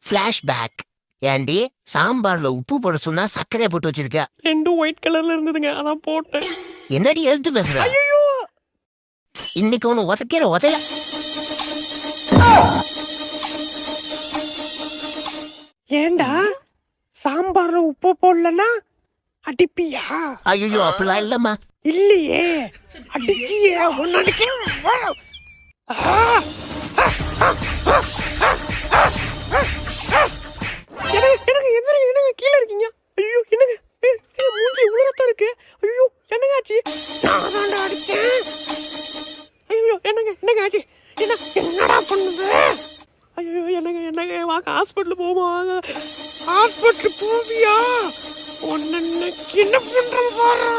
Flashback. ஏண்டி சாம்பார்ல உப்பு போட சொன்னா சர்க்கரையை போட்டு வச்சிருக்க? ரெண்டும் ஒயிட் கலர்ல இருந்ததுங்க, அதான் போட்டேன். என்னடி எழுத்து பேசுற? இன்னைக்கு ஒண்ணு உதைக்கிற உதைய. ஏண்டா சாம்பார்ல உப்பு போடலன்னா அடிப்பியா? ஐயோ அப்படிலாம் இல்லம்மா. இல்லையே, அடிச்சியே உன்னடிக்க. என்னங்க கீழே இருக்கீங்க? ஐயோ என்னங்க, மூஞ்சி உலரத்தான் இருக்கு. ஐயோ என்னங்க ஆச்சு? நான் தாண்டா அடிச்சேன். ஐயோ என்னங்க ஆச்சு? என்னடா பண்ணுது? ஐயோ என்னங்க வாங்க ஹாஸ்பிட்டல் போவோம். வாங்க ஹாஸ்பிட்டல் போவியா? உன்ன என்ன பண்றது பாரு.